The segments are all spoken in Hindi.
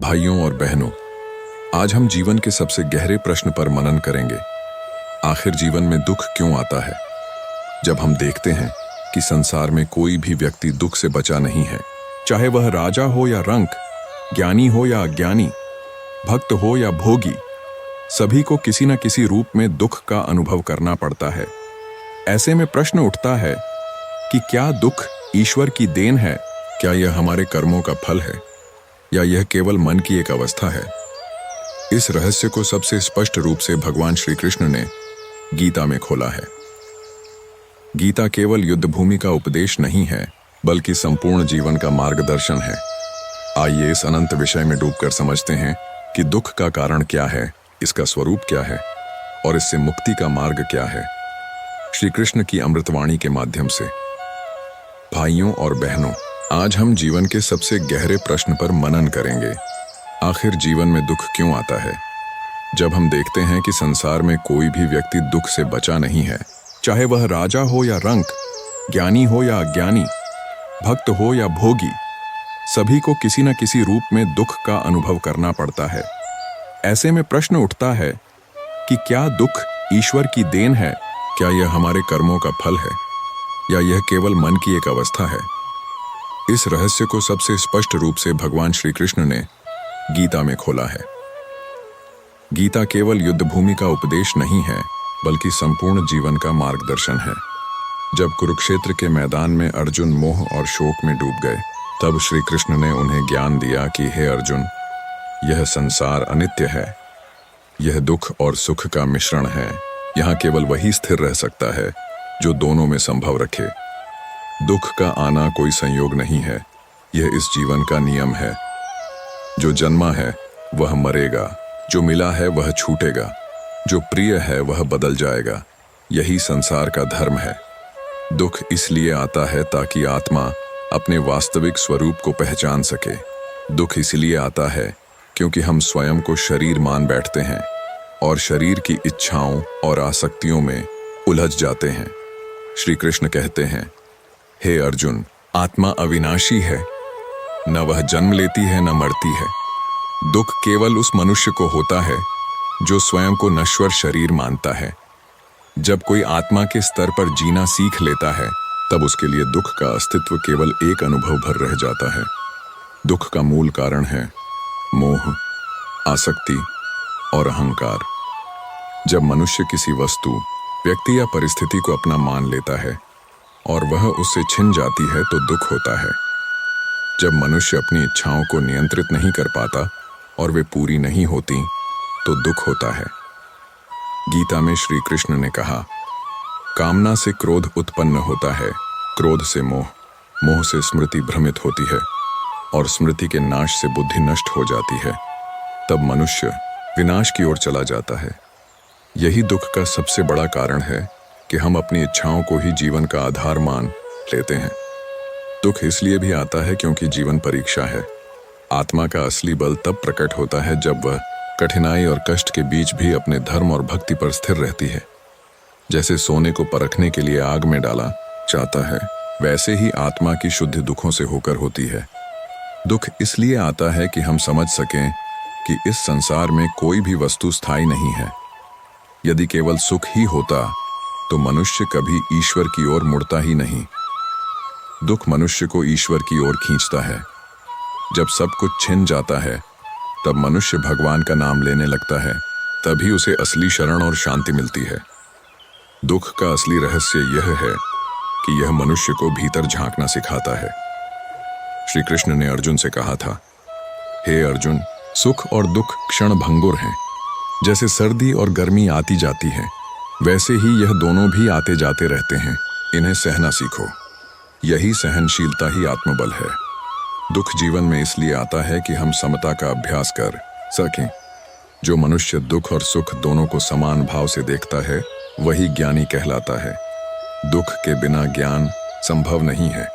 भाइयों और बहनों, आज हम जीवन के सबसे गहरे प्रश्न पर मनन करेंगे। आखिर जीवन में दुख क्यों आता है? जब हम देखते हैं कि संसार में कोई भी व्यक्ति दुख से बचा नहीं है, चाहे वह राजा हो या रंक, ज्ञानी हो या अज्ञानी, भक्त हो या भोगी, सभी को किसी न किसी रूप में दुख का अनुभव करना पड़ता है। ऐसे में प्रश्न उठता है कि क्या दुख ईश्वर की देन है? क्या यह हमारे कर्मों का फल है या यह केवल मन की एक अवस्था है? इस रहस्य को सबसे स्पष्ट रूप से भगवान श्री कृष्ण ने गीता में खोला है। गीता केवल युद्ध भूमि का उपदेश नहीं है, बल्कि संपूर्ण जीवन का मार्गदर्शन है। आइए इस अनंत विषय में डूबकर समझते हैं कि दुख का कारण क्या है, इसका स्वरूप क्या है और इससे मुक्ति का मार्ग क्या है। श्री कृष्ण की अमृतवाणी के माध्यम से। भाइयों और बहनों, आज हम जीवन के सबसे गहरे प्रश्न पर मनन करेंगे। आखिर जीवन में दुख क्यों आता है? जब हम देखते हैं कि संसार में कोई भी व्यक्ति दुख से बचा नहीं है, चाहे वह राजा हो या रंक, ज्ञानी हो या अज्ञानी, भक्त हो या भोगी, सभी को किसी न किसी रूप में दुख का अनुभव करना पड़ता है। ऐसे में प्रश्न उठता है कि क्या दुख ईश्वर की देन है? क्या यह हमारे कर्मों का फल है या यह केवल मन की एक अवस्था है? इस रहस्य को सबसे स्पष्ट रूप से भगवान श्री कृष्ण ने गीता में खोला है। गीता केवल युद्ध भूमि का उपदेश नहीं है, बल्कि संपूर्ण जीवन का मार्गदर्शन है। जब कुरुक्षेत्र के मैदान में अर्जुन मोह और शोक में डूब गए, तब श्री कृष्ण ने उन्हें ज्ञान दिया कि हे अर्जुन, यह संसार अनित्य है। यह दुख और सुख का मिश्रण है। यहाँ केवल वही स्थिर रह सकता है जो दोनों में संभव रखे। दुख का आना कोई संयोग नहीं है, यह इस जीवन का नियम है। जो जन्मा है वह मरेगा, जो मिला है वह छूटेगा, जो प्रिय है वह बदल जाएगा। यही संसार का धर्म है। दुख इसलिए आता है ताकि आत्मा अपने वास्तविक स्वरूप को पहचान सके। दुख इसलिए आता है क्योंकि हम स्वयं को शरीर मान बैठते हैं और शरीर की इच्छाओं और आसक्तियों में उलझ जाते हैं। श्री कृष्ण कहते हैं, हे अर्जुन, आत्मा अविनाशी है, न वह जन्म लेती है न मरती है। दुख केवल उस मनुष्य को होता है जो स्वयं को नश्वर शरीर मानता है। जब कोई आत्मा के स्तर पर जीना सीख लेता है, तब उसके लिए दुख का अस्तित्व केवल एक अनुभव भर रह जाता है। दुख का मूल कारण है मोह, आसक्ति और अहंकार। जब मनुष्य किसी वस्तु, व्यक्ति या परिस्थिति को अपना मान लेता है और वह उससे छिन जाती है, तो दुख होता है। जब मनुष्य अपनी इच्छाओं को नियंत्रित नहीं कर पाता और वे पूरी नहीं होती, तो दुख होता है। गीता में श्री कृष्ण ने कहा, कामना से क्रोध उत्पन्न होता है, क्रोध से मोह, मोह से स्मृति भ्रमित होती है और स्मृति के नाश से बुद्धि नष्ट हो जाती है। तब मनुष्य विनाश की ओर चला जाता है। यही दुख का सबसे बड़ा कारण है कि हम अपनी इच्छाओं को ही जीवन का आधार मान लेते हैं। दुख इसलिए भी आता है क्योंकि जीवन परीक्षा है। आत्मा का असली बल तब प्रकट होता है जब वह कठिनाई और कष्ट के बीच भी अपने धर्म और भक्ति पर स्थिर रहती है। जैसे सोने को परखने के लिए आग में डाला जाता है, वैसे ही आत्मा की शुद्धि दुखों से होकर होती है। दुख इसलिए आता है कि हम समझ सकें कि इस संसार में कोई भी वस्तु स्थायी नहीं है। यदि केवल सुख ही होता तो मनुष्य कभी ईश्वर की ओर मुड़ता ही नहीं। दुख मनुष्य को ईश्वर की ओर खींचता है। जब सब कुछ छिन जाता है, तब मनुष्य भगवान का नाम लेने लगता है। तभी उसे असली शरण और शांति मिलती है। दुख का असली रहस्य यह है कि यह मनुष्य को भीतर झांकना सिखाता है। श्री कृष्ण ने अर्जुन से कहा था, हे अर्जुन, सुख और दुख क्षण भंगुर हैं। जैसे सर्दी और गर्मी आती जाती है, वैसे ही यह दोनों भी आते जाते रहते हैं। इन्हें सहना सीखो। यही सहनशीलता ही आत्मबल है। दुख जीवन में इसलिए आता है कि हम समता का अभ्यास कर सकें। जो मनुष्य दुख और सुख दोनों को समान भाव से देखता है, वही ज्ञानी कहलाता है। दुख के बिना ज्ञान संभव नहीं है।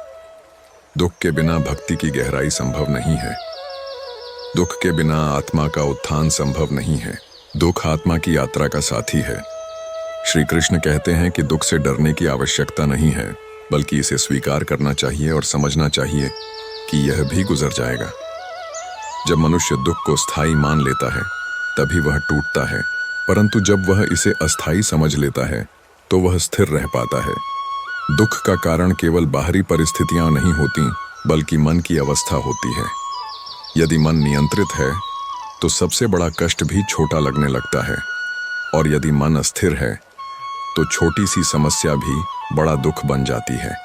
दुख के बिना भक्ति की गहराई संभव नहीं है। दुख के बिना आत्मा का उत्थान संभव नहीं है। दुख आत्मा की यात्रा का साथी है। श्री कृष्ण कहते हैं कि दुख से डरने की आवश्यकता नहीं है, बल्कि इसे स्वीकार करना चाहिए और समझना चाहिए कि यह भी गुजर जाएगा। जब मनुष्य दुख को स्थायी मान लेता है तभी वह टूटता है, परंतु जब वह इसे अस्थायी समझ लेता है तो वह स्थिर रह पाता है। दुख का कारण केवल बाहरी परिस्थितियां नहीं होती, बल्कि मन की अवस्था होती है। यदि मन नियंत्रित है तो सबसे बड़ा कष्ट भी छोटा लगने लगता है, और यदि मन अस्थिर है तो छोटी सी समस्या भी बड़ा दुख बन जाती है।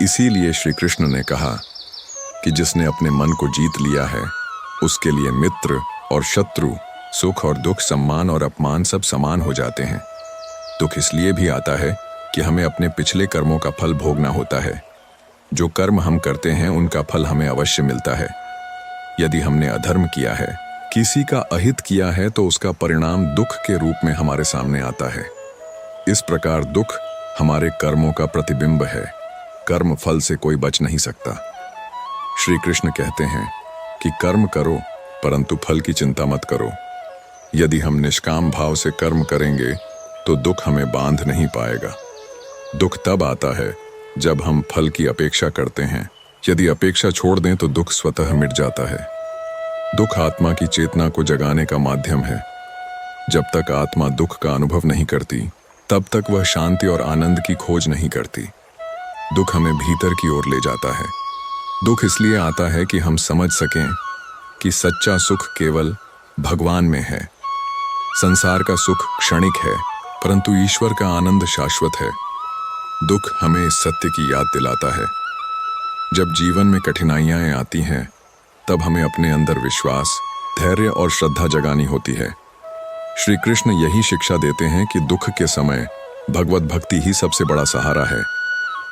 इसीलिए श्री कृष्ण ने कहा कि जिसने अपने मन को जीत लिया है उसके लिए मित्र और शत्रु, सुख और दुख, सम्मान और अपमान सब समान हो जाते हैं। दुख इसलिए भी आता है कि हमें अपने पिछले कर्मों का फल भोगना होता है। जो कर्म हम करते हैं उनका फल हमें अवश्य मिलता है। यदि हमने अधर्म किया है, किसी का अहित किया है, तो उसका परिणाम दुख के रूप में हमारे सामने आता है। इस प्रकार दुख हमारे कर्मों का प्रतिबिंब है। कर्म फल से कोई बच नहीं सकता। श्री कृष्ण कहते हैं कि कर्म करो परंतु फल की चिंता मत करो। यदि हम निष्काम भाव से कर्म करेंगे तो दुख हमें बांध नहीं पाएगा। दुख तब आता है जब हम फल की अपेक्षा करते हैं। यदि अपेक्षा छोड़ दें तो दुख स्वतः मिट जाता है। दुख आत्मा की चेतना को जगाने का माध्यम है। जब तक आत्मा दुख का अनुभव नहीं करती तब तक वह शांति और आनंद की खोज नहीं करती। दुख हमें भीतर की ओर ले जाता है। दुख इसलिए आता है कि हम समझ सकें कि सच्चा सुख केवल भगवान में है। संसार का सुख क्षणिक है, परंतु ईश्वर का आनंद शाश्वत है। दुख हमें इस सत्य की याद दिलाता है। जब जीवन में कठिनाइयां आती हैं तब हमें अपने अंदर विश्वास, धैर्य और श्रद्धा जगानी होती है। श्री कृष्ण यही शिक्षा देते हैं कि दुख के समय भगवत भक्ति ही सबसे बड़ा सहारा है।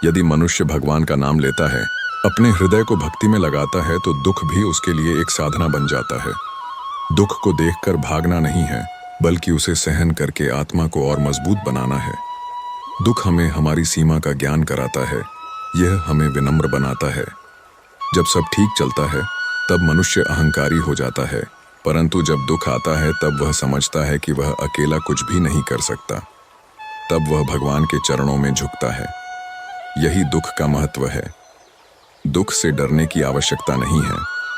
यदि मनुष्य भगवान का नाम लेता है, अपने हृदय को भक्ति में लगाता है, तो दुख भी उसके लिए एक साधना बन जाता है। दुख को देखकर भागना नहीं है, बल्कि उसे सहन करके आत्मा को और मजबूत बनाना है। दुख हमें हमारी सीमा का ज्ञान कराता है। यह हमें विनम्र बनाता है। जब सब ठीक चलता है तब मनुष्य अहंकारी हो जाता है, परंतु जब दुख आता है तब वह समझता है कि वह अकेला कुछ भी नहीं कर सकता। तब वह भगवान के चरणों में झुकता है। यही दुख का महत्व है। दुख से डरने की आवश्यकता नहीं है,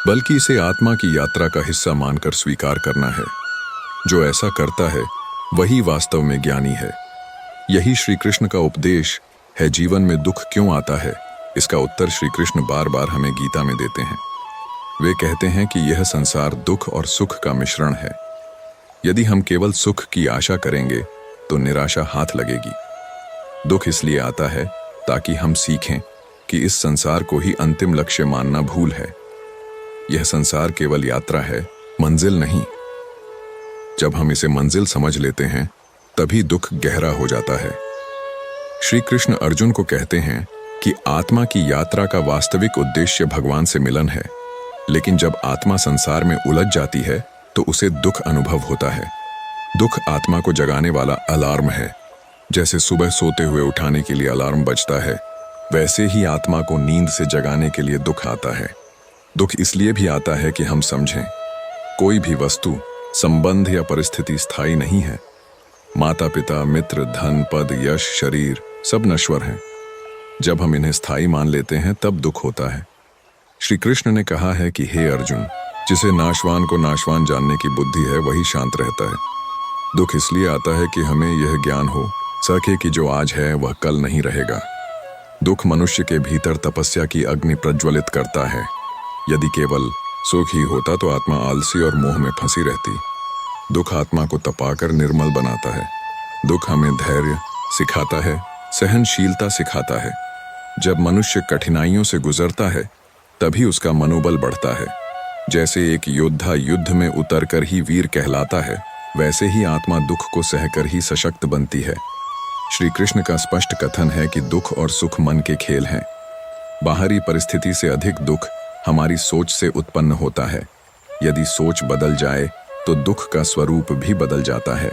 बल्कि इसे आत्मा की यात्रा का हिस्सा मानकर स्वीकार करना है। जो ऐसा करता है वही वास्तव में ज्ञानी है। यही श्री कृष्ण का उपदेश है। जीवन में दुख क्यों आता है, इसका उत्तर श्री कृष्ण बार बार हमें गीता में देते हैं। वे कहते हैं कि यह संसार दुख और सुख का मिश्रण है। यदि हम केवल सुख की आशा करेंगे तो निराशा हाथ लगेगी। दुख इसलिए आता है ताकि हम सीखें कि इस संसार को ही अंतिम लक्ष्य मानना भूल है। यह संसार केवल यात्रा है, मंजिल नहीं। जब हम इसे मंजिल समझ लेते हैं तभी दुख गहरा हो जाता है। श्री कृष्ण अर्जुन को कहते हैं कि आत्मा की यात्रा का वास्तविक उद्देश्य भगवान से मिलन है, लेकिन जब आत्मा संसार में उलझ जाती है तो उसे दुख अनुभव होता है। दुख आत्मा को जगाने वाला अलार्म है। जैसे सुबह सोते हुए उठाने के लिए अलार्म बजता है, वैसे ही आत्मा को नींद से जगाने के लिए दुख आता है। दुख इसलिए भी आता है कि हम समझें, कोई भी वस्तु, संबंध या परिस्थिति स्थायी नहीं है। माता पिता, मित्र, धन, पद, यश, शरीर सब नश्वर हैं। जब हम इन्हें स्थायी मान लेते हैं तब दुख होता है। श्री कृष्ण ने कहा है कि हे अर्जुन, जिसे नाशवान को नाशवान जानने की बुद्धि है वही शांत रहता है। दुख इसलिए आता है कि हमें यह ज्ञान हो सके कि जो आज है वह कल नहीं रहेगा। दुख मनुष्य के भीतर तपस्या की अग्नि प्रज्वलित करता है। यदि केवल सुख ही होता तो आत्मा आलसी और मोह में फंसी रहती। दुख आत्मा को तपाकर निर्मल बनाता है। दुख हमें धैर्य सिखाता है, सहनशीलता सिखाता है। जब मनुष्य कठिनाइयों से गुजरता है तभी उसका मनोबल बढ़ता है। जैसे एक योद्धा युद्ध में उतरकर ही वीर कहलाता है, वैसे ही आत्मा दुख को सहकर ही सशक्त बनती है। श्री कृष्ण का स्पष्ट कथन है कि दुख और सुख मन के खेल हैं। बाहरी परिस्थिति से अधिक दुख हमारी सोच से उत्पन्न होता है। यदि सोच बदल जाए तो दुख का स्वरूप भी बदल जाता है।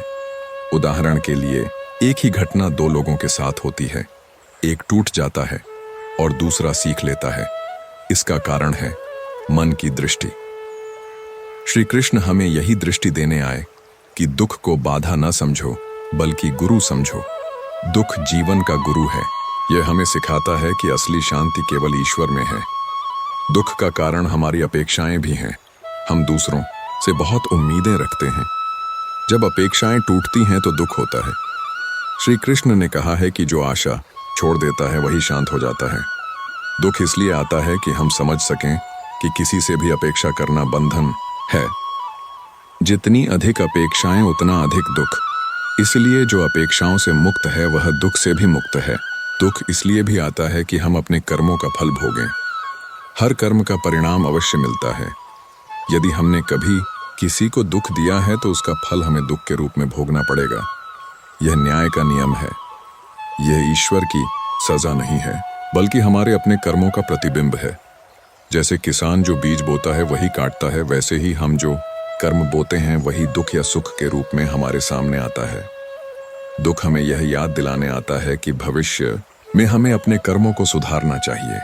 उदाहरण के लिए, एक ही घटना दो लोगों के साथ होती है। एक टूट जाता है और दूसरा सीख लेता है। इसका कारण है मन की दृष्टि। श्री कृष्ण हमें यही दृष्टि देने आए कि दुख को बाधा न समझो, बल्कि गुरु समझो। दुख जीवन का गुरु है। यह हमें सिखाता है कि असली शांति केवल ईश्वर में है। दुख का कारण हमारी अपेक्षाएं भी हैं। हम दूसरों से बहुत उम्मीदें रखते हैं। जब अपेक्षाएं टूटती हैं तो दुख होता है। श्री कृष्ण ने कहा है कि जो आशा छोड़ देता है वही शांत हो जाता है। दुख इसलिए आता है कि हम समझ सकें कि किसी से भी अपेक्षा करना बंधन है। जितनी अधिक अपेक्षाएं उतना अधिक दुख। इसलिए जो अपेक्षाओं से मुक्त है वह दुख से भी मुक्त है। दुख इसलिए भी आता है कि हम अपने कर्मों का फल भोगें। हर कर्म का परिणाम अवश्य मिलता है। यदि हमने कभी किसी को दुख दिया है तो उसका फल हमें दुख के रूप में भोगना पड़ेगा। यह न्याय का नियम है। यह ईश्वर की सजा नहीं है, बल्कि हमारे अपने कर्मों का प्रतिबिंब है। जैसे किसान जो बीज बोता है वही काटता है, वैसे ही हम जो कर्म बोते हैं वही दुख या सुख के रूप में हमारे सामने आता है। दुख हमें यह याद दिलाने आता है कि भविष्य में हमें अपने कर्मों को सुधारना चाहिए।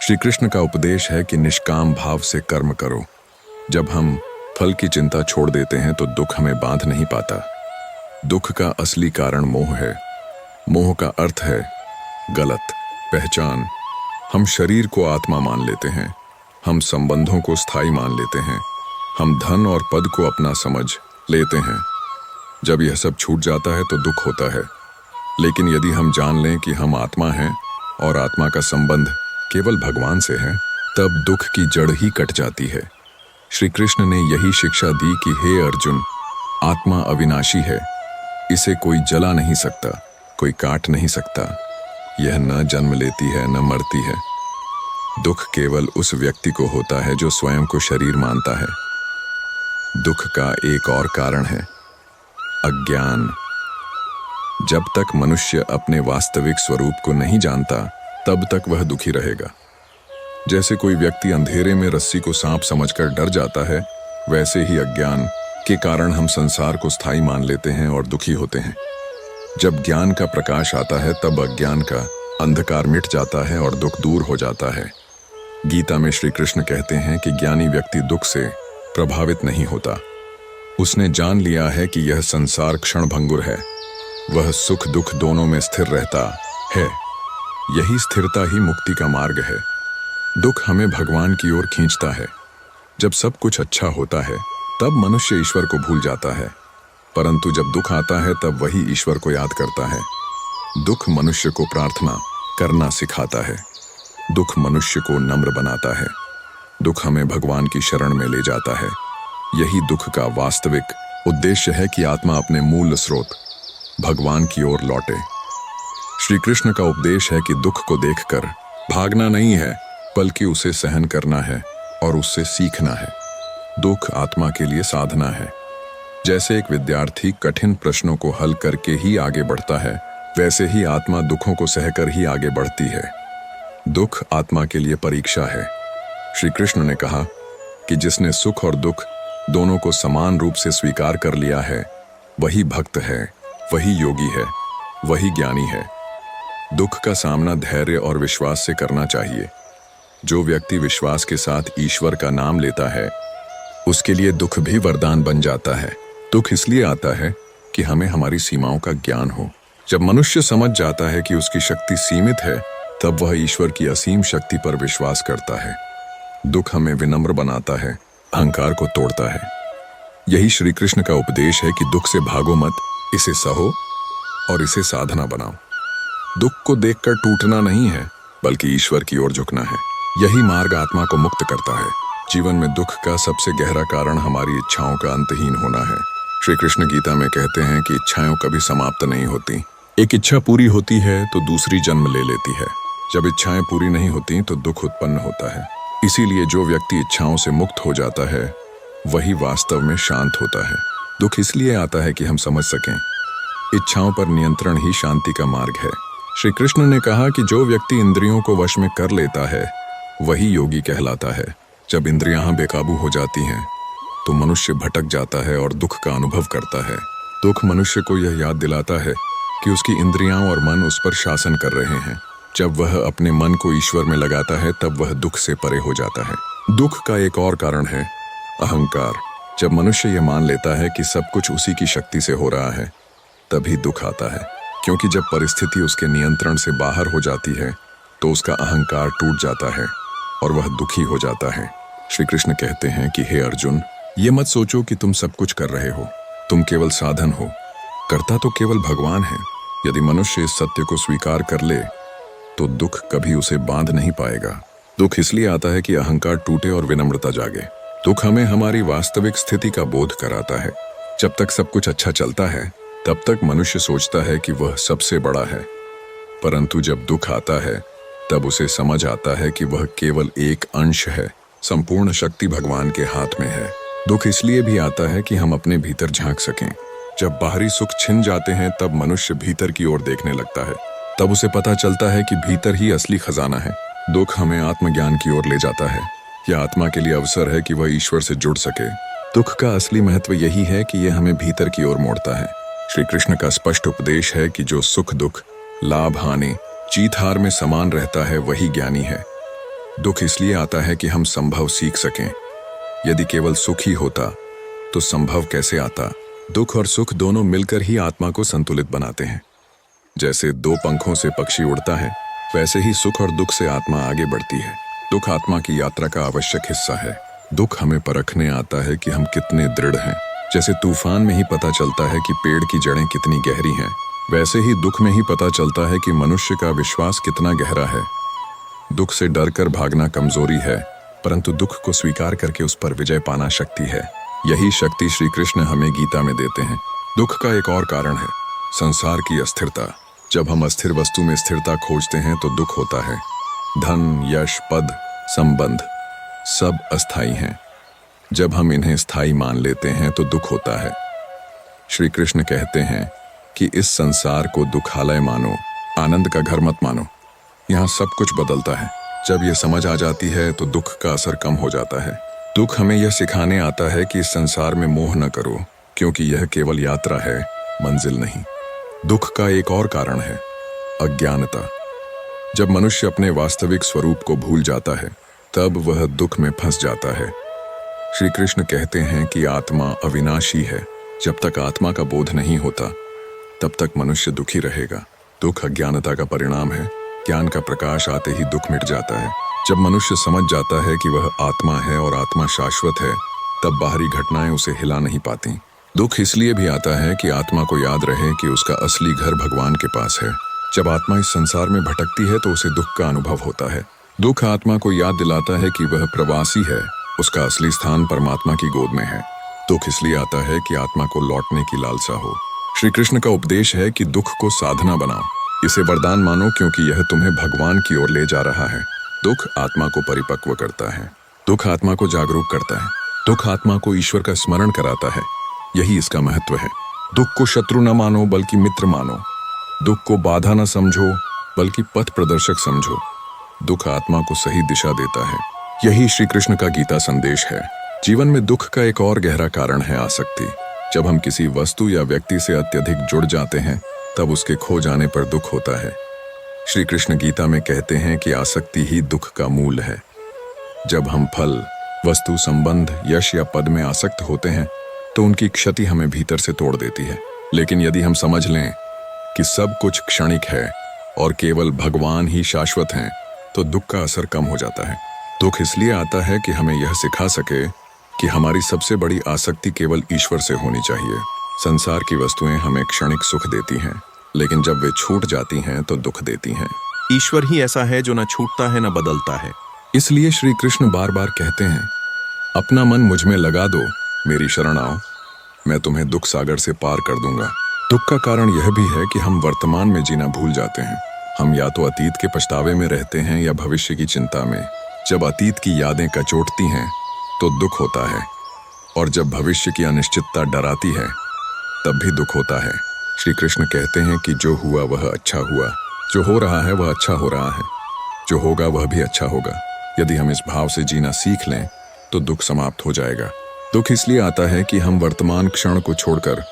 श्री कृष्ण का उपदेश है कि निष्काम भाव से कर्म करो। जब हम फल की चिंता छोड़ देते हैं तो दुख हमें बांध नहीं पाता। दुख का असली कारण मोह है। मोह का अर्थ है गलत पहचान। हम शरीर को आत्मा मान लेते हैं, हम संबंधों को स्थायी मान लेते हैं, हम धन और पद को अपना समझ लेते हैं। जब यह सब छूट जाता है तो दुख होता है। लेकिन यदि हम जान लें कि हम आत्मा हैं और आत्मा का संबंध केवल भगवान से है, तब दुख की जड़ ही कट जाती है। श्री कृष्ण ने यही शिक्षा दी कि हे अर्जुन, आत्मा अविनाशी है। इसे कोई जला नहीं सकता, कोई काट नहीं सकता। यह न जन्म लेती है न मरती है। दुख केवल उस व्यक्ति को होता है जो स्वयं को शरीर मानता है। दुख का एक और कारण है अज्ञान। जब तक मनुष्य अपने वास्तविक स्वरूप को नहीं जानता तब तक वह दुखी रहेगा। जैसे कोई व्यक्ति अंधेरे में रस्सी को सांप समझकर डर जाता है, वैसे ही अज्ञान के कारण हम संसार को स्थायी मान लेते हैं और दुखी होते हैं। जब ज्ञान का प्रकाश आता है तब अज्ञान का अंधकार मिट जाता है और दुख दूर हो जाता है। गीता में श्री कृष्ण कहते हैं कि ज्ञानी व्यक्ति दुख से प्रभावित नहीं होता। उसने जान लिया है कि यह संसार क्षणभंगुर है। वह सुख दुख दोनों में स्थिर रहता है। यही स्थिरता ही मुक्ति का मार्ग है। दुख हमें भगवान की ओर खींचता है। जब सब कुछ अच्छा होता है तब मनुष्य ईश्वर को भूल जाता है, परंतु जब दुख आता है तब वही ईश्वर को याद करता है। दुख मनुष्य को प्रार्थना करना सिखाता है। दुख मनुष्य को नम्र बनाता है। दुख हमें भगवान की शरण में ले जाता है। यही दुख का वास्तविक उद्देश्य है कि आत्मा अपने मूल स्रोत भगवान की ओर लौटे। श्री कृष्ण का उपदेश है कि दुख को देखकर भागना नहीं है, बल्कि उसे सहन करना है और उससे सीखना है। दुख आत्मा के लिए साधना है। जैसे एक विद्यार्थी कठिन प्रश्नों को हल करके ही आगे बढ़ता है, वैसे ही आत्मा दुखों को सहकर ही आगे बढ़ती है। दुख आत्मा के लिए परीक्षा है। श्री कृष्ण ने कहा कि जिसने सुख और दुख दोनों को समान रूप से स्वीकार कर लिया है, वही भक्त है, वही योगी है, वही ज्ञानी है। दुख का सामना धैर्य और विश्वास से करना चाहिए। जो व्यक्ति विश्वास के साथ ईश्वर का नाम लेता है, उसके लिए दुख भी वरदान बन जाता है। दुख इसलिए आता है कि हमें हमारी सीमाओं का ज्ञान हो। जब मनुष्य समझ जाता है कि उसकी शक्ति सीमित है, तब वह ईश्वर की असीम शक्ति पर विश्वास करता है। दुख हमें विनम्र बनाता है, अहंकार को तोड़ता है। यही श्री कृष्ण का उपदेश है कि दुख से भागो मत, इसे सहो और इसे साधना बनाओ। दुख को देखकर टूटना नहीं है, बल्कि ईश्वर की ओर झुकना है। यही मार्ग आत्मा को मुक्त करता है। जीवन में दुख का सबसे गहरा कारण हमारी इच्छाओं का अंतहीन होना है। श्री कृष्ण गीता में कहते हैं कि इच्छाएं कभी समाप्त नहीं होती। एक इच्छा पूरी होती है तो दूसरी जन्म ले लेती है। जब इच्छाएं पूरी नहीं होती तो दुख उत्पन्न होता है। इसीलिए जो व्यक्ति इच्छाओं से मुक्त हो जाता है, वही वास्तव में शांत होता है। दुख इसलिए आता है कि हम समझ सकें, इच्छाओं पर नियंत्रण ही शांति का मार्ग है। श्री कृष्ण ने कहा कि जो व्यक्ति इंद्रियों को वश में कर लेता है, वही योगी कहलाता है। जब इंद्रियां बेकाबू हो जाती हैं, तो मनुष्य भटक जाता है और दुख का अनुभव करता है। दुख मनुष्य को यह याद दिलाता है कि उसकी इंद्रियां और मन उस पर शासन कर रहे हैं। जब वह अपने मन को ईश्वर में लगाता है, तब वह दुख से परे हो जाता है। दुख का एक और कारण है अहंकार। जब मनुष्य यह मान लेता है कि सब कुछ उसी की शक्ति से हो रहा है, तभी दुख आता है। क्योंकि जब परिस्थिति उसके नियंत्रण से बाहर हो जाती है, तो उसका अहंकार टूट जाता है और वह दुखी हो जाता है। श्री कृष्ण कहते हैं कि हे अर्जुन, ये मत सोचो कि तुम सब कुछ कर रहे हो, तुम केवल साधन हो, करता तो केवल भगवान है। यदि मनुष्य इस सत्य को स्वीकार कर ले तो दुख कभी उसे बांध नहीं पाएगा। दुख इसलिए आता है कि अहंकार टूटे और विनम्रता जागे। दुख हमें हमारी वास्तविक स्थिति का बोध कराता है। जब तक सब कुछ अच्छा चलता है तब तक मनुष्य सोचता है कि वह सबसे बड़ा है, परंतु जब दुख आता है तब उसे समझ आता है कि वह केवल एक अंश है, संपूर्ण शक्ति भगवान के हाथ में है। दुख इसलिए भी आता है कि हम अपने भीतर झांक सकें। जब बाहरी सुख छिन जाते हैं तब मनुष्य भीतर की ओर देखने लगता है, तब उसे पता चलता है कि भीतर ही असली खजाना है। दुख हमें आत्मज्ञान की ओर ले जाता है। यह आत्मा के लिए अवसर है कि वह ईश्वर से जुड़ सके। दुख का असली महत्व यही है कि यह हमें भीतर की ओर मोड़ता है। श्री कृष्ण का स्पष्ट उपदेश है कि जो सुख दुख, लाभ हानि, जीत हार में समान रहता है वही ज्ञानी है। दुख इसलिए आता है कि हम संभव सीख सकें। यदि केवल सुख ही होता तो संभव कैसे आता। दुख और सुख दोनों मिलकर ही आत्मा को संतुलित बनाते हैं। जैसे दो पंखों से पक्षी उड़ता है, वैसे ही सुख और दुख से आत्मा आगे बढ़ती है। दुख आत्मा की यात्रा का आवश्यक हिस्सा है। दुख हमें परखने आता है कि हम कितने दृढ़ हैं। जैसे तूफान में ही पता चलता है कि पेड़ की जड़ें कितनी गहरी हैं, वैसे ही दुख में ही पता चलता है कि मनुष्य का विश्वास कितना गहरा है। दुख से डरकर भागना कमजोरी है, परंतु दुख को स्वीकार करके उस पर विजय पाना शक्ति है। यही शक्ति श्री कृष्ण हमें गीता में देते हैं। दुख का एक और कारण है संसार की अस्थिरता। जब हम अस्थिर वस्तु में स्थिरता खोजते हैं तो दुख होता है। धन, यश, पद, संबंध सब अस्थाई हैं। जब हम इन्हें स्थायी मान लेते हैं तो दुख होता है। श्री कृष्ण कहते हैं कि इस संसार को दुखालय मानो, आनंद का घर मत मानो। यहाँ सब कुछ बदलता है। जब यह समझ आ जाती है तो दुख का असर कम हो जाता है। दुख हमें यह सिखाने आता है कि इस संसार में मोह न करो, क्योंकि यह केवल यात्रा है, मंजिल नहीं। दुख का एक और कारण है अज्ञानता। जब मनुष्य अपने वास्तविक स्वरूप को भूल जाता है तब वह दुख में फंस जाता है। श्री कृष्ण कहते हैं कि आत्मा अविनाशी है। जब तक आत्मा का बोध नहीं होता तब तक मनुष्य दुखी रहेगा। दुख अज्ञानता का परिणाम है। ज्ञान का प्रकाश आते ही दुख मिट जाता है। जब मनुष्य समझ जाता है कि वह आत्मा है और आत्मा शाश्वत है, तब बाहरी घटनाएं उसे हिला नहीं पाती। दुख इसलिए भी आता है कि आत्मा को याद रहे कि उसका असली घर भगवान के पास है। जब आत्मा इस संसार में भटकती है तो उसे दुख का अनुभव होता है। दुख आत्मा को याद दिलाता है कि वह प्रवासी है, उसका असली स्थान परमात्मा की गोद में है। दुख इसलिए आता है कि आत्मा को लौटने की लालसा हो। श्री कृष्ण का उपदेश है कि दुख को साधना बनाओ, इसे वरदान मानो, क्योंकि यह तुम्हें भगवान की ओर ले जा रहा है। दुख आत्मा को परिपक्व करता है। दुख आत्मा को जागरूक करता है। दुख आत्मा को ईश्वर का स्मरण कराता है। यही इसका महत्व है। दुख को शत्रु न मानो बल्कि मित्र मानो। दुख को बाधा न समझो बल्कि पथ प्रदर्शक समझो। दुख आत्मा को सही दिशा देता है। यही श्री कृष्ण का गीता संदेश है। जीवन में दुख का एक और गहरा कारण है आसक्ति। जब हम किसी वस्तु या व्यक्ति से अत्यधिक जुड़ जाते हैं तब उसके खो जाने पर दुख होता है। श्री कृष्ण गीता में कहते हैं कि आसक्ति ही दुख का मूल है। जब हम फल, वस्तु, संबंध, यश या पद में आसक्त होते हैं तो उनकी क्षति हमें भीतर से तोड़ देती है। लेकिन यदि हम समझ लें कि सब कुछ क्षणिक है और केवल भगवान ही शाश्वत हैं, तो दुख का असर कम हो जाता है। दुख इसलिए आता है कि हमें यह सिखा सके कि हमारी सबसे बड़ी आसक्ति केवल ईश्वर से होनी चाहिए। संसार की वस्तुएं हमें क्षणिक सुख देती हैं, लेकिन जब वे छूट जाती हैं तो दुख देती हैं। ईश्वर ही ऐसा है जो न छूटता है न बदलता है। इसलिए श्री कृष्ण बार बार कहते हैं, अपना मन मुझ में लगा दो, मेरी शरण आओ, मैं तुम्हें दुख सागर से पार कर दूंगा। दुख का कारण यह भी है कि हम वर्तमान में जीना भूल जाते हैं। हम या तो अतीत के पछतावे में रहते हैं या भविष्य की चिंता में। जब अतीत की यादें कचोटती हैं तो दुख होता है, और जब भविष्य की अनिश्चितता डराती है तब भी दुख होता है। श्री कृष्ण कहते हैं कि जो हुआ वह अच्छा हुआ, जो हो रहा है वह अच्छा हो रहा है, जो होगा वह भी अच्छा होगा। यदि हम इस भाव से जीना सीख लें तो दुख समाप्त हो जाएगा। दुख इसलिए आता है कि हम वर्तमान क्षण को छोड़कर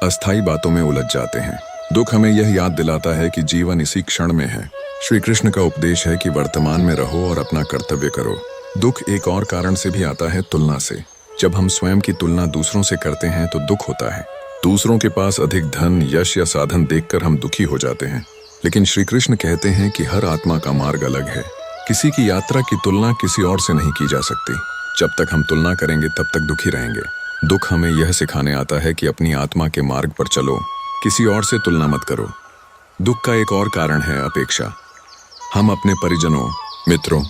अस्थायी बातों में उलझ जाते हैं। दुख हमें यह याद दिलाता है कि जीवन इसी क्षण में है। श्री कृष्ण का उपदेश है कि वर्तमान में रहो और अपना कर्तव्य करो। दुख एक और कारण से भी आता है, तुलना से। जब हम स्वयं की तुलना दूसरों से करते हैं तो दुख होता है। दूसरों के पास अधिक धन, यश या साधन देखकर हम दुखी हो जाते हैं। लेकिन श्री कृष्ण कहते हैं कि हर आत्मा का मार्ग अलग है। किसी की यात्रा की तुलना किसी और से नहीं की जा सकती। जब तक हम तुलना करेंगे तब तक दुखी रहेंगे। दुख हमें यह सिखाने आता है कि अपनी आत्मा के मार्ग पर चलो, किसी और से तुलना मत करो। दुख का एक और कारण है अपेक्षा। हम अपने परिजनों, मित्रों,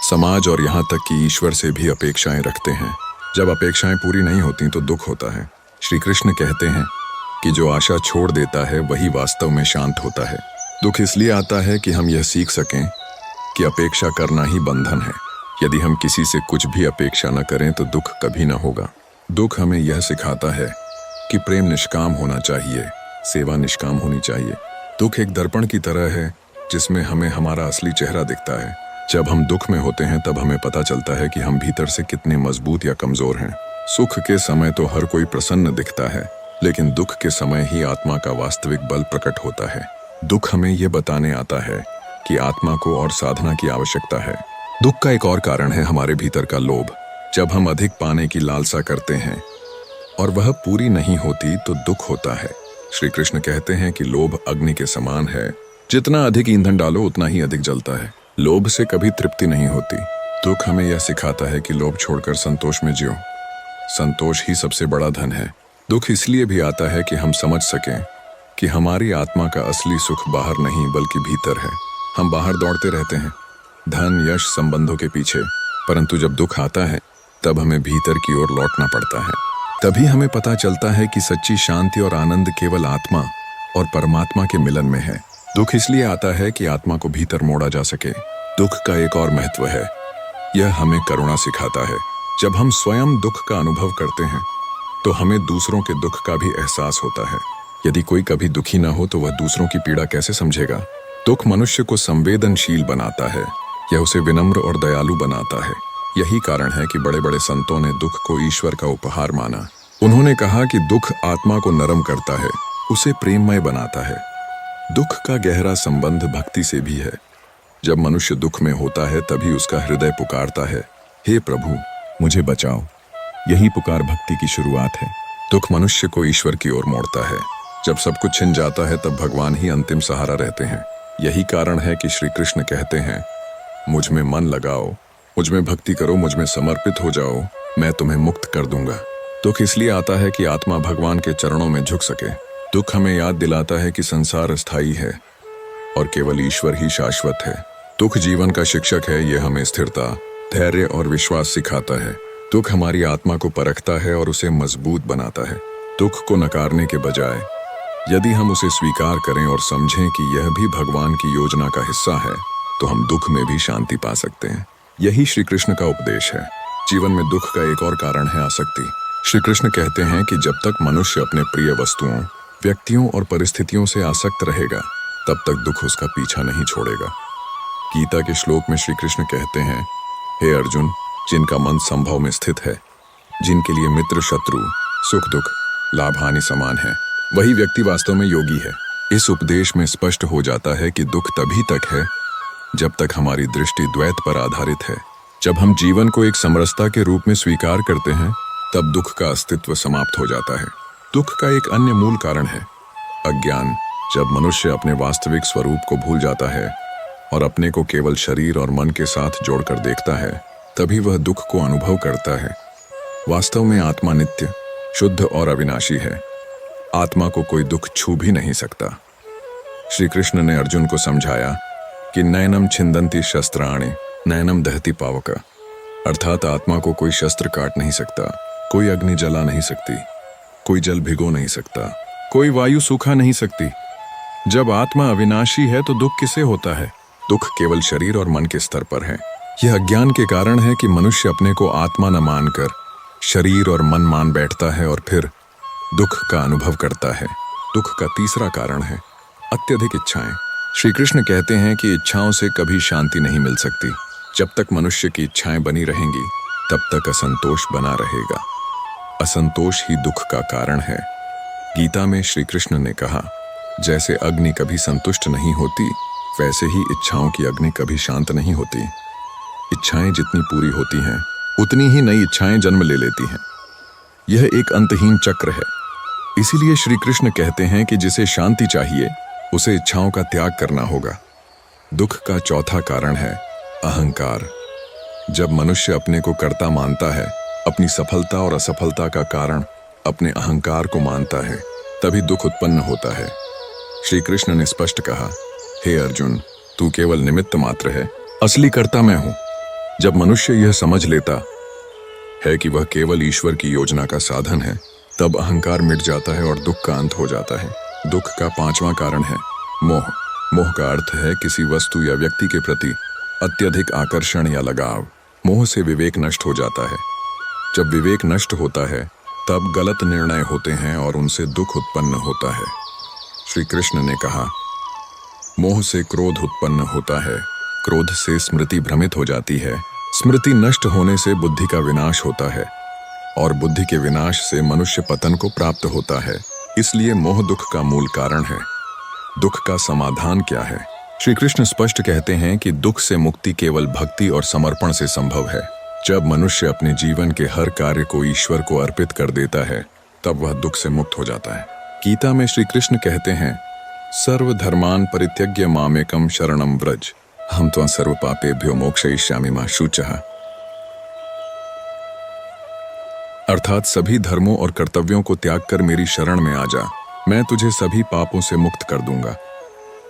समाज और यहाँ तक कि ईश्वर से भी अपेक्षाएं रखते हैं। जब अपेक्षाएं पूरी नहीं होती तो दुख होता है। श्री कृष्ण कहते हैं कि जो आशा छोड़ देता है वही वास्तव में शांत होता है। दुख इसलिए आता है कि हम यह सीख सकें कि अपेक्षा करना ही बंधन है। यदि हम किसी से कुछ भी अपेक्षा न करें तो दुख कभी न होगा। दुख हमें यह सिखाता है कि प्रेम निष्काम होना चाहिए, सेवा निष्काम होनी चाहिए। दुख एक दर्पण की तरह है जिसमें हमें हमारा असली चेहरा दिखता है। जब हम दुख में होते हैं तब हमें पता चलता है कि हम भीतर से कितने मजबूत या कमजोर हैं। सुख के समय तो हर कोई प्रसन्न दिखता है, लेकिन दुख के समय ही आत्मा का वास्तविक बल प्रकट होता है। दुख हमें यह बताने आता है कि आत्मा को और साधना की आवश्यकता है। दुख का एक और कारण है हमारे भीतर का लोभ। जब हम अधिक पाने की लालसा करते हैं और वह पूरी नहीं होती तो दुख होता है। श्री कृष्ण कहते हैं कि लोभ अग्नि के समान है, जितना अधिक ईंधन डालो उतना ही अधिक जलता है। लोभ से कभी तृप्ति नहीं होती। दुख हमें यह सिखाता है कि लोभ छोड़कर संतोष में जियो। संतोष ही सबसे बड़ा धन है। दुख इसलिए भी आता है कि हम समझ सकें कि हमारी आत्मा का असली सुख बाहर नहीं बल्कि भीतर है। हम बाहर दौड़ते रहते हैं, धन, यश, संबंधों के पीछे, परंतु जब दुख आता है तब हमें भीतर की ओर लौटना पड़ता है। तभी हमें पता चलता है कि सच्ची शांति और आनंद केवल आत्मा और परमात्मा के मिलन में है। दुख इसलिए आता है कि आत्मा को भीतर मोड़ा जा सके। दुख का एक और महत्व है, यह हमें करुणा सिखाता है। जब हम स्वयं दुख का अनुभव करते हैं तो हमें दूसरों के दुख का भी एहसास होता है। यदि कोई कभी दुखी न हो तो वह दूसरों की पीड़ा कैसे समझेगा। दुख मनुष्य को संवेदनशील बनाता है, यह उसे विनम्र और दयालु बनाता है। यही कारण है कि बड़े बड़े संतों ने दुख को ईश्वर का उपहार माना। उन्होंने कहा कि दुख आत्मा को नरम करता है, उसे प्रेममय बनाता है। दुख का गहरा संबंध भक्ति से भी है। जब मनुष्य दुख में होता है तभी उसका हृदय पुकारता है, हे प्रभु मुझे बचाओ। यही पुकार भक्ति की शुरुआत है। दुख मनुष्य को ईश्वर की ओर मोड़ता है। जब सब कुछ छिन जाता है तब भगवान ही अंतिम सहारा रहते हैं। यही कारण है कि श्री कृष्ण कहते हैं, मुझ में मन लगाओ, मुझ में भक्ति करो, मुझ में समर्पित हो जाओ, मैं तुम्हें मुक्त कर दूंगा। दुख इसलिए आता है कि आत्मा भगवान के चरणों में झुक सके। दुख हमें याद दिलाता है कि संसार अस्थायी है और केवल ईश्वर ही शाश्वत है। दुख जीवन का शिक्षक है, यह हमें स्थिरता, धैर्य और विश्वास सिखाता है। दुख हमारी आत्मा को परखता है और उसे मजबूत बनाता है। दुख को नकारने के बजाय यदि हम उसे स्वीकार करें और समझें कि यह भी भगवान की योजना का हिस्सा है तो हम दुख में भी शांति पा सकते हैं। यही श्री कृष्ण का उपदेश है। जीवन में दुख का एक और कारण है आसक्ति। श्री कृष्ण कहते हैं कि जब तक मनुष्य अपने प्रिय वस्तुओं, व्यक्तियों और परिस्थितियों से आसक्त रहेगा तब तक दुख उसका पीछा नहीं छोड़ेगा। गीता के श्लोक में श्री कृष्ण कहते हैं, हे अर्जुन, जिनका मन संभव में स्थित है, जिनके लिए मित्र शत्रु, सुख दुख, लाभ हानि समान है, वही व्यक्ति वास्तव में योगी है। इस उपदेश में स्पष्ट हो जाता है कि दुख तभी तक है जब तक हमारी दृष्टि द्वैत पर आधारित है। जब हम जीवन को एक समरसता के रूप में स्वीकार करते हैं तब दुख का अस्तित्व समाप्त हो जाता है। दुख का एक अन्य मूल कारण है अज्ञान। जब मनुष्य अपने वास्तविक स्वरूप को भूल जाता है और अपने को केवल शरीर और मन के साथ जोड़कर देखता है तभी वह दुख को अनुभव करता है। वास्तव में आत्मा नित्य, शुद्ध और अविनाशी है। आत्मा को कोई दुख छू भी नहीं सकता। श्री कृष्ण ने अर्जुन को समझाया कि नैनम छिंदंती शस्त्राणि नैनम दहती पावक, अर्थात आत्मा को कोई शस्त्र काट नहीं सकता, कोई अग्नि जला नहीं सकती, कोई जल भिगो नहीं सकता, कोई वायु सूखा नहीं सकती। जब आत्मा अविनाशी है तो दुख किसे होता है? दुख केवल शरीर और मन के स्तर पर है। यह अज्ञान के कारण है कि मनुष्य अपने को आत्मा न मानकर शरीर और मन मान बैठता है और फिर दुख का अनुभव करता है। दुख का तीसरा कारण है अत्यधिक इच्छाएं। श्री कृष्ण कहते हैं कि इच्छाओं से कभी शांति नहीं मिल सकती। जब तक मनुष्य की इच्छाएं बनी रहेंगी तब तक असंतोष बना रहेगा। असंतोष ही दुख का कारण है। गीता में श्री कृष्ण ने कहा, जैसे अग्नि कभी संतुष्ट नहीं होती वैसे ही इच्छाओं की अग्नि कभी शांत नहीं होती। इच्छाएं जितनी पूरी होती हैं उतनी ही नई इच्छाएं जन्म ले लेती हैं। यह एक अंतहीन चक्र है। इसीलिए श्री कृष्ण कहते हैं कि जिसे शांति चाहिए उसे इच्छाओं का त्याग करना होगा। दुख का चौथा कारण है अहंकार। जब मनुष्य अपने को कर्ता मानता है, अपनी सफलता और असफलता का कारण अपने अहंकार को मानता है, तभी दुख उत्पन्न होता है। श्री कृष्ण ने स्पष्ट कहा, हे अर्जुन, तू केवल निमित्त मात्र है, असली कर्ता मैं हूं। जब मनुष्य यह समझ लेता है कि वह केवल ईश्वर की योजना का साधन है, तब अहंकार मिट जाता है और दुख का अंत हो जाता है। दुख का पांचवां कारण है मोह। मोह का अर्थ है किसी वस्तु या व्यक्ति के प्रति अत्यधिक आकर्षण या लगाव। मोह से विवेक नष्ट हो जाता है। जब विवेक नष्ट होता है, तब गलत निर्णय होते हैं और उनसे दुख उत्पन्न होता है। श्री कृष्ण ने कहा, मोह से क्रोध उत्पन्न होता है, क्रोध से स्मृति भ्रमित हो जाती है, स्मृति नष्ट होने से बुद्धि का विनाश होता है और बुद्धि के विनाश से मनुष्य पतन को प्राप्त होता है। इसलिए मोह दुख का मूल कारण है। दुख का समाधान क्या है? श्री कृष्ण स्पष्ट कहते हैं कि दुख से मुक्ति केवल भक्ति और समर्पण से संभव है। जब मनुष्य अपने जीवन के हर कार्य को ईश्वर को अर्पित कर देता है, तब वह दुख से मुक्त हो जाता है। गीता में श्री कृष्ण कहते हैं, सर्व धर्मान परित्यज्य मामेकम शरणम व्रज, हम त्वं सर्व पापेभ्यो मोक्षयिष्यामि मा शुचः। अर्थात सभी धर्मों और कर्तव्यों को त्याग कर मेरी शरण में आ जा, मैं तुझे सभी पापों से मुक्त कर दूंगा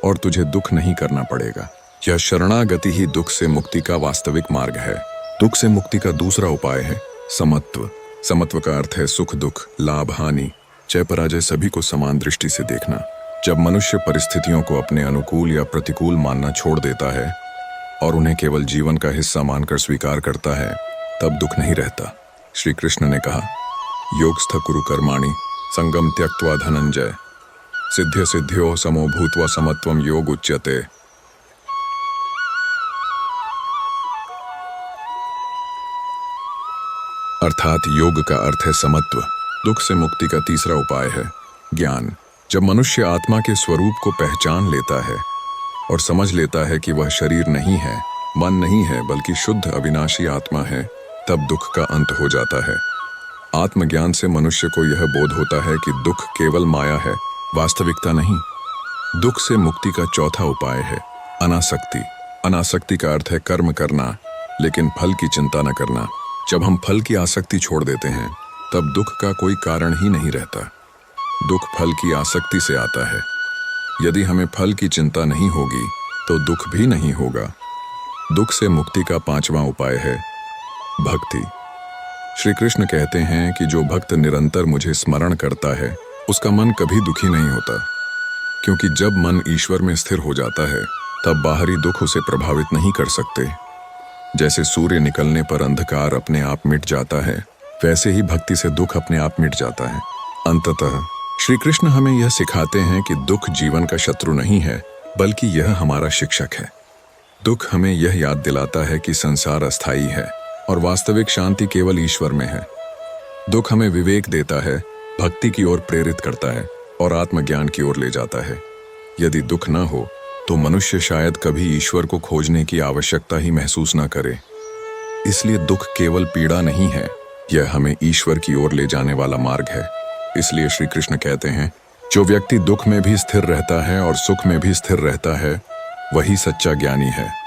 और तुझे दुख नहीं करना पड़ेगा। यह शरणागति ही दुख से मुक्ति का वास्तविक मार्ग है। दुख से मुक्ति का दूसरा उपाय है समत्व। समत्व का अर्थ है सुख दुख, लाभ हानि, जय पराजय सभी को समान दृष्टि से देखना। जब मनुष्य परिस्थितियों को अपने अनुकूल या प्रतिकूल मानना छोड़ देता है और उन्हें केवल जीवन का हिस्सा मानकर स्वीकार करता है, तब दुख नहीं रहता। श्री कृष्ण ने कहा, योगस्थ कुरु कर्माणि संगम त्यक्त्वा धनंजय, सिद्ध्य सिद्ध्यो समो भूत्वा समत्वम योग उच्यते। अर्थात योग का अर्थ है समत्व। दुख से मुक्ति का तीसरा उपाय है ज्ञान। जब मनुष्य आत्मा के स्वरूप को पहचान लेता है और समझ लेता है कि वह शरीर नहीं है, मन नहीं है, बल्कि शुद्ध अविनाशी आत्मा है, तब दुख का अंत हो जाता है। आत्मज्ञान से मनुष्य को यह बोध होता है कि दुख केवल माया है, वास्तविकता नहीं। दुख से मुक्ति का चौथा उपाय है अनासक्ति। अनासक्ति का अर्थ है कर्म करना, लेकिन फल की चिंता न करना। जब हम फल की आसक्ति छोड़ देते हैं, तब दुख का कोई कारण ही नहीं रहता। दुख फल की आसक्ति से आता है। यदि हमें फल की चिंता नहीं होगी, तो दुख भी नहीं होगा। दुख से मुक्ति का पांचवा उपाय है भक्ति। श्री कृष्ण कहते हैं कि जो भक्त निरंतर मुझे स्मरण करता है, उसका मन कभी दुखी नहीं होता, क्योंकि जब मन ईश्वर में स्थिर हो जाता है, तब बाहरी दुख उसे प्रभावित नहीं कर सकते। जैसे सूर्य निकलने पर अंधकार अपने आप मिट जाता है, वैसे ही भक्ति से दुख अपने आप मिट जाता है। अंततः श्री कृष्ण हमें यह सिखाते हैं कि दुख जीवन का शत्रु नहीं है, बल्कि यह हमारा शिक्षक है। दुख हमें यह याद दिलाता है कि संसार अस्थायी है और वास्तविक शांति केवल ईश्वर में है। दुख हमें विवेक देता है, भक्ति की ओर प्रेरित करता है और आत्मज्ञान की ओर ले जाता है। यदि दुख न हो, तो मनुष्य शायद कभी ईश्वर को खोजने की आवश्यकता ही महसूस न करे। इसलिए दुख केवल पीड़ा नहीं है, यह हमें ईश्वर की ओर ले जाने वाला मार्ग है। इसलिए श्री कृष्ण कहते हैं, जो व्यक्ति दुख में भी स्थिर रहता है और सुख में भी स्थिर रहता है, वही सच्चा ज्ञानी है।